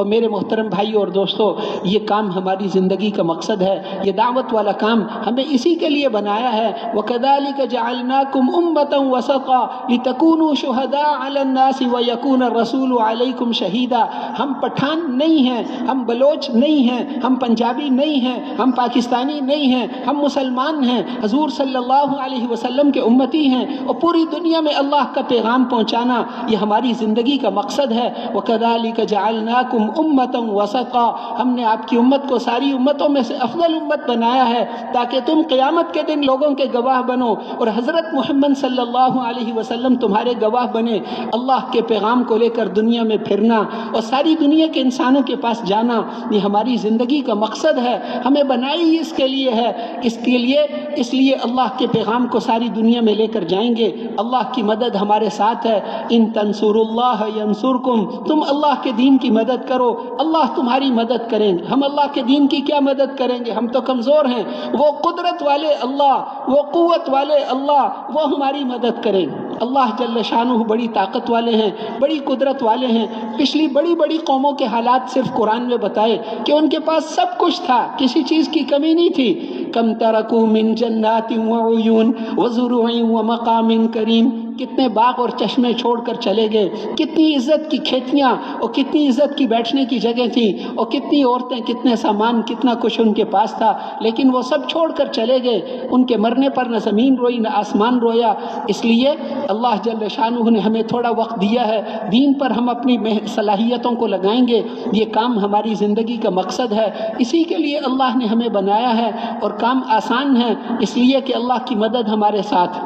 اور میرے محترم بھائیوں اور دوستوں، یہ کام ہماری زندگی کا مقصد ہے، یہ دعوت والا کام ہمیں اسی کے لیے بنایا ہے۔ وَكَذَلِكَ جَعَلْنَاكُمْ أُمَّةً وَسَطًا لِتَكُونُوا شُهَدَاءَ عَلَى النَّاسِ وَيَكُونَ الرَّسُولُ عَلَيْكُمْ شَهِيدًا۔ ہم پٹھان نہیں ہیں، ہم بلوچ نہیں ہیں، ہم پنجابی نہیں ہیں، ہم پاکستانی نہیں ہیں، ہم مسلمان ہیں، حضور صلی اللہ علیہ وسلم کے امتی ہیں، اور پوری دنیا میں اللہ کا پیغام پہنچانا یہ ہماری زندگی کا مقصد ہے۔ وَكَذَلِكَ جَعَلْنَاكُمْ أُمَّةً وَسَطًا، ہم نے آپ کی امت کو ساری امتوں میں سے افضل امت بنایا ہے تاکہ تم قیامت کے دن لوگوں کے گواہ بنو، اور حضرت محمد صلی اللہ علیہ وسلم تمہارے گواہ بنے۔ اللہ کے پیغام کو لے کر دنیا میں پھرنا اور ساری دنیا کے انسانوں کے پاس جانا یہ ہماری زندگی کا مقصد ہے، ہمیں بنائی اس کے لیے ہے۔ اس لیے اللہ کے پیغام کو ساری دنیا میں لے کر جائیں گے۔ اللہ کی مدد ہمارے ساتھ ہے۔ ان تنصروا اللہ ینصرکم، تم اللہ کے دین کی مدد کرو، اللہ تمہاری مدد کریں گے۔ ہم اللہ کے دین کی کیا مدد کریں گے؟ ہم تو کمزور ہیں، وہ قدرت والے اللہ، وہ قوت والے اللہ، وہ ہماری مدد کریں گے۔ اللہ جل شانہ بڑی طاقت والے ہیں، بڑی قدرت والے ہیں۔ پچھلی بڑی بڑی قوموں کے حالات صرف قرآن میں بتائے کہ ان کے پاس سب کچھ تھا، کسی چیز کی کمی نہیں تھی۔ کم ترکوا من جنات وعیون وزروع ومقام کریم، کتنے باغ اور چشمے چھوڑ کر چلے گئے، کتنی عزت کی کھیتیاں اور کتنی عزت کی بیٹھنے کی جگہ تھی، اور کتنی عورتیں، کتنے سامان، کتنا کچھ ان کے پاس تھا، لیکن وہ سب چھوڑ کر چلے گئے۔ ان کے مرنے پر نہ زمین روئی نہ آسمان رویا۔ اس لیے اللہ جل شانہ نے ہمیں تھوڑا وقت دیا ہے، دین پر ہم اپنی صلاحیتوں کو لگائیں گے۔ یہ کام ہماری زندگی کا مقصد ہے، اسی کے لیے اللہ نے ہمیں بنایا ہے، اور کام آسان ہے اس لیے کہ اللہ کی مدد ہمارے ساتھ۔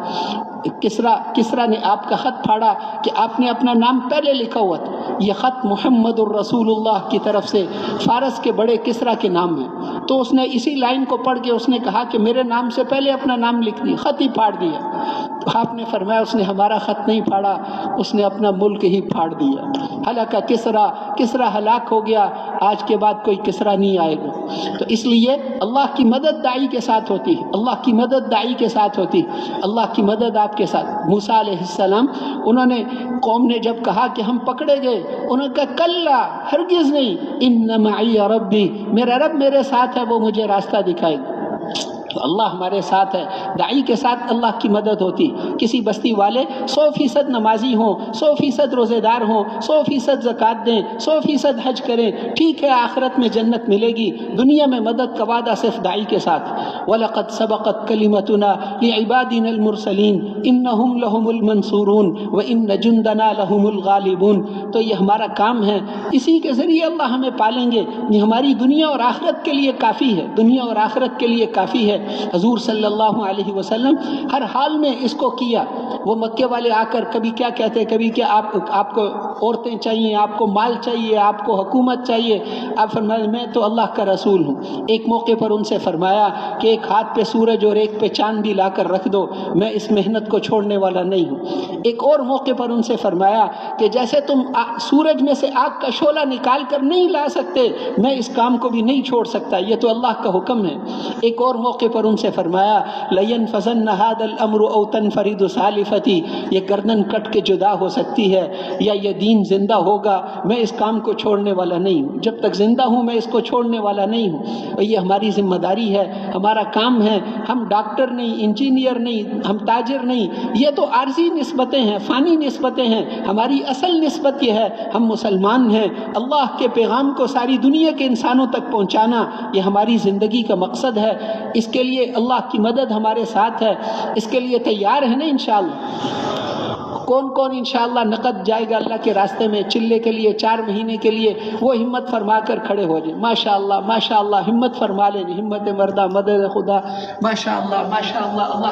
کسرا نے آپ کا خط پھاڑا کہ آپ نے اپنا نام پہلے لکھا ہوا تھا، یہ خط محمد الرسول اللہ کی طرف سے فارس کے بڑے کسرا کے نام ہے، تو اس نے اسی لائن کو پڑھ کے اس نے کہا کہ میرے نام سے پہلے اپنا نام لکھ دیا، خط ہی پھاڑ دیا۔ تو آپ نے فرمایا اس نے ہمارا خط نہیں پھاڑا، اس نے اپنا ملک ہی پھاڑ دیا۔ ہلاکا کسرا ہلاک ہو گیا، آج کے بعد کوئی کسرا نہیں آئے گا۔ تو اس لیے اللہ کی مدد داعی کے ساتھ ہوتی ہے، اللہ کی مدد داعی کے ساتھ ہوتی، اللہ کی مدد آپ کے ساتھ۔ موسیٰ علیہ السلام، انہوں نے قوم نے جب کہا کہ ہم پکڑے گئے، انہوں نے کہا کلا، ہرگز نہیں، ان معی ربی، میرا رب میرے ساتھ ہے، وہ مجھے راستہ دکھائے گا۔ تو اللہ ہمارے ساتھ ہے، داعی کے ساتھ اللہ کی مدد ہوتی۔ کسی بستی والے 100% نمازی ہوں، 100% روزے دار ہوں، 100% زکوٰۃ دیں، 100% حج کریں، ٹھیک ہے آخرت میں جنت ملے گی، دنیا میں مدد کا وعدہ صرف داعی کے ساتھ۔ وَلَقَدْ سَبَقَتْ كَلِمَتُنَا لِعِبَادِنَا الْمُرْسَلِينَ إِنَّهُمْ لَهُمُ الْمَنْصُورُونَ وَإِنَّ جُنْدَنَا لَهُمُ الْغَالِبُونَ۔ تو یہ ہمارا کام ہے، اسی کے ذریعے اللہ ہمیں پالیں گے، یہ ہماری دنیا اور آخرت کے لیے کافی ہے، دنیا اور آخرت کے لیے کافی ہے۔ حضور صلی اللہ علیہ وسلم ہر حال میں اس کو کیا۔ وہ مکے والے آ کر کبھی کیا کہتے، کبھی کہ آپ کو عورتیں چاہیے، آپ کو مال چاہیے، آپ کو حکومت چاہیے، آپ فرمایا میں تو اللہ کا رسول ہوں۔ ایک موقع پر ان سے فرمایا کہ ایک ہاتھ پہ سورج اور ایک پہ چاند بھی لا کر رکھ دو، میں اس محنت کو چھوڑنے والا نہیں ہوں۔ ایک اور موقع پر ان سے فرمایا کہ جیسے تم سورج میں سے آگ کا شعلہ نکال کر نہیں لا سکتے، میں اس کام کو بھی نہیں چھوڑ سکتا، یہ تو اللہ کا حکم ہے۔ ایک اور موقع پر ان سے فرمایا لَيَنْفَذَنَّ هَذَا الْأَمْرُ أَوْ تَنْفَرِدُ سَالِفَتِي، یہ گردن کٹ کے جدا ہو سکتی ہے یا یہ دین زندہ ہوگا، میں اس کام کو چھوڑنے والا نہیں ہوں، جب تک زندہ ہوں میں اس کو چھوڑنے والا نہیں ہوں۔ اور یہ ہماری ذمہ داری ہے، ہمارا کام ہے۔ ہم ڈاکٹر نہیں، انجینئر نہیں، ہم تاجر نہیں، یہ تو عارضی نسبتیں ہیں، فانی نسبتیں ہیں۔ ہماری اصل نسبت یہ ہے ہم مسلمان ہیں، اللہ کے پیغام کو ساری دنیا کے انسانوں تک پہنچانا یہ ہماری زندگی کا مقصد ہے۔ اس کے لیے اللہ کی مدد ہمارے ساتھ ہے، اس کے لیے تیار ہے نا انشاءاللہ؟ کون کون انشاءاللہ نقد جائے گا اللہ کے راستے میں چلے کے لیے 4 مہینے کے لیے؟ وہ ہمت فرما کر کھڑے ہو جائیں۔ ماشاءاللہ ماشاءاللہ، ہمت فرما لیں، ہمت مردہ مدد خدا، ماشاءاللہ ماشاءاللہ۔ اللہ